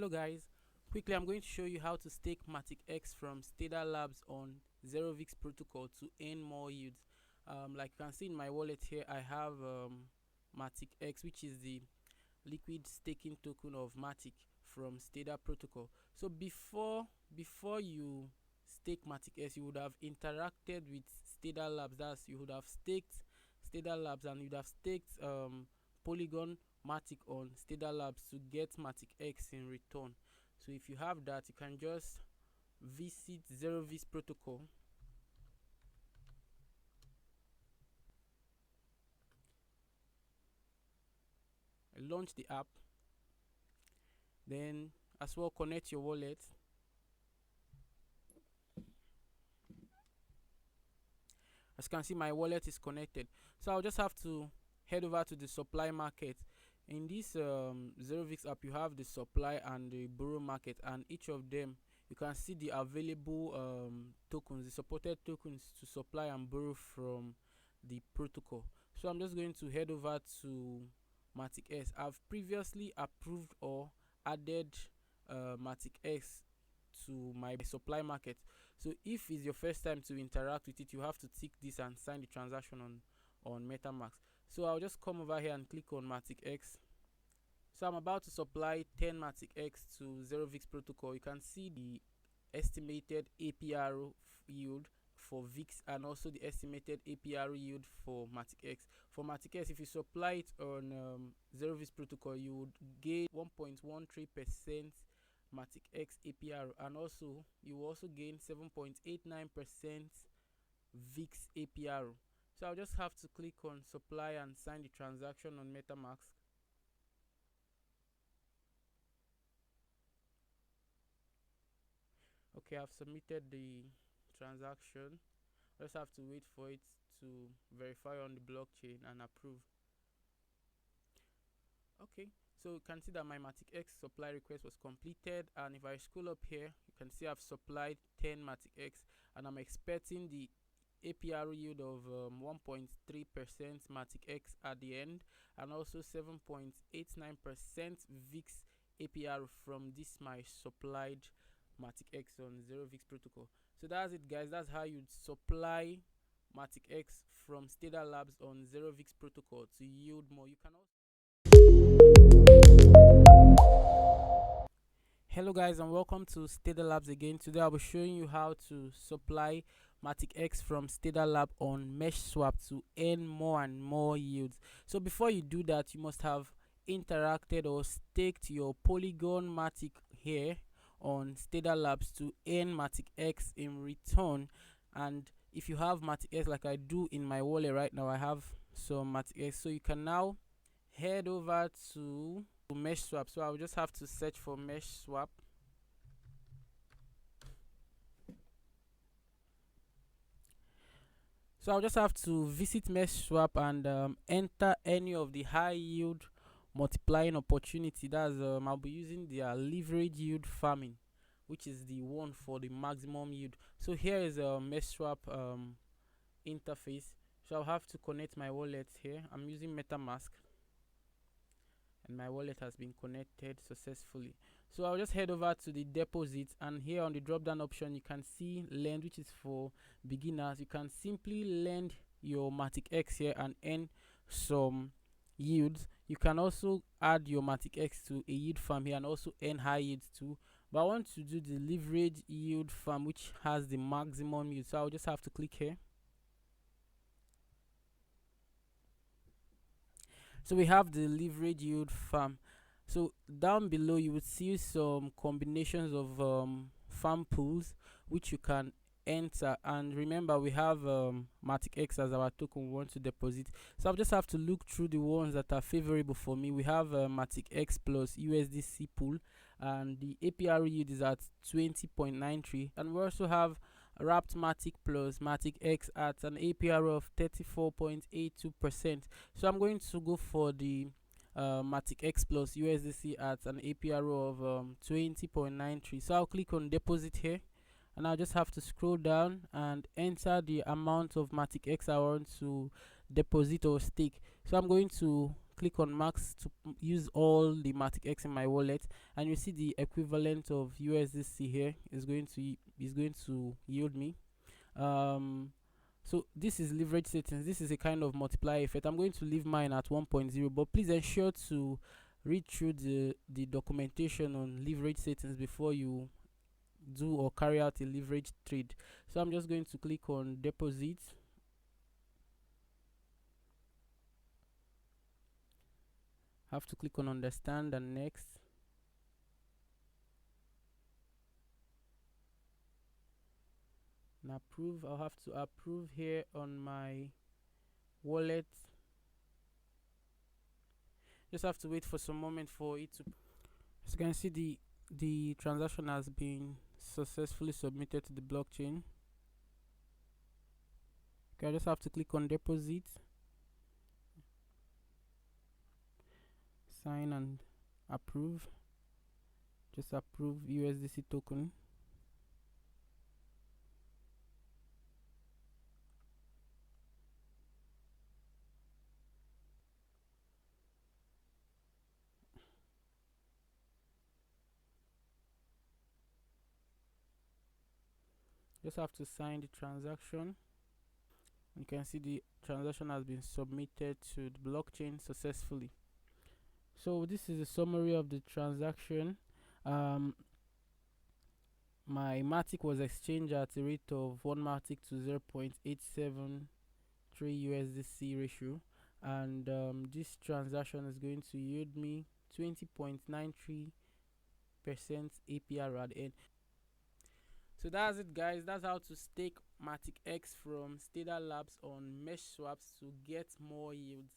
Hello guys, quickly I'm going to show you how to stake MaticX from Stader Labs on 0vix protocol to earn more yields. Like you can see in my wallet here, I have MaticX, which is the liquid staking token of Matic from Stader protocol. So before you stake MaticX, you would have interacted with Stader Labs. That's, you would have staked Stader Labs and you'd have staked Polygon Matic on Stader Labs to get MaticX in return. So if you have that, you can just visit 0vix protocol, launch the app, then as well connect your wallet. As you can see, my wallet is connected, so I'll just have to head over to the supply market. In this 0vix app, you have the supply and the borrow market, and each of them you can see the available tokens, the supported tokens to supply and borrow from the protocol. So I'm just going to head over to MaticX. I've previously approved or added MaticX to my supply market. So if it's your first time to interact with it, you have to tick this and sign the transaction on MetaMask. So I'll just come over here and click on MaticX. So I'm about to supply 10 MaticX to 0vix protocol. You can see the estimated APR yield for VIX and also the estimated APR yield for MaticX. For MaticX, if you supply it on 0vix protocol, you would gain 1.13% MaticX APR, and also you will also gain 7.89% VIX APR. So I'll just have to click on supply and sign the transaction on MetaMask. Okay, I've submitted the transaction. I just have to wait for it to verify on the blockchain and approve. Okay, so you can see that my MaticX supply request was completed, and if I scroll up here, you can see I've supplied 10 MaticX, and I'm expecting the APR yield of 1.3% MaticX at the end, and also 7.89% VIX APR from this my supplied MaticX on 0vix protocol. So that's it guys, that's how you supply MaticX from Stader Labs on 0vix protocol to yield more. You can also Hello guys, and welcome to Stader Labs again. Today I'll be showing you how to supply MaticX from Stader Lab on Meshswap to earn more and more yields. So before you do that, you must have interacted or staked your Polygon Matic here on Stader Labs to earn MaticX in return. And if you have MaticX like I do in my wallet right now, I have some MaticX, so you can now head over to Meshswap. So I'll just have to search for Meshswap. So I'll just have to visit Meshswap and enter any of the high yield multiplying opportunity. That's I'll be using their leverage yield farming, which is the one for the maximum yield. So here is a Meshswap interface. So I'll have to connect my wallet here. I'm using MetaMask, and my wallet has been connected successfully. So I'll just head over to the deposit, and here on the drop down option you can see lend, which is for beginners. You can simply lend your MaticX here and earn some yields. You can also add your MaticX to a yield farm here and also earn high yields too, but I want to do the leverage yield farm, which has the maximum yield. So I'll just have to click here. So we have the leverage yield farm. So down below you would see some combinations of farm pools which you can enter, and remember we have MaticX as our token we want to deposit. So I'll just have to look through the ones that are favorable for me. We have MaticX plus USDC pool, and the APR yield is at 20.93, and we also have Wrapped Matic plus MaticX at an APR of 34.82%. So I'm going to go for the MaticX plus USDC at an APR of 20.93. So I'll click on deposit here, and I'll just have to scroll down and enter the amount of MaticX I want to deposit or stake. So I'm going to click on max to use all the MaticX in my wallet, and you see the equivalent of USDC here is going to yield me. So this is leverage settings. This is a kind of multiplier effect. I'm going to leave mine at 1.0, but please ensure to read through the documentation on leverage settings before you do or carry out a leverage trade. So I'm just going to click on deposit. Have to click on understand and next. And approve. I'll have to approve here on my wallet. Just have to wait for some moment for it to. As you can see, the transaction has been successfully submitted to the blockchain. Okay, I just have to click on deposit, sign and approve. Just approve USDC token. Just have to sign the transaction. You can see the transaction has been submitted to the blockchain successfully. So this is a summary of the transaction. My Matic was exchanged at a rate of 1 Matic to 0.873 USDC ratio, and this transaction is going to yield me 20.93% APR at the end. So that's it, guys. That's how to stake MaticX from Stader Labs on Meshswap to get more yields.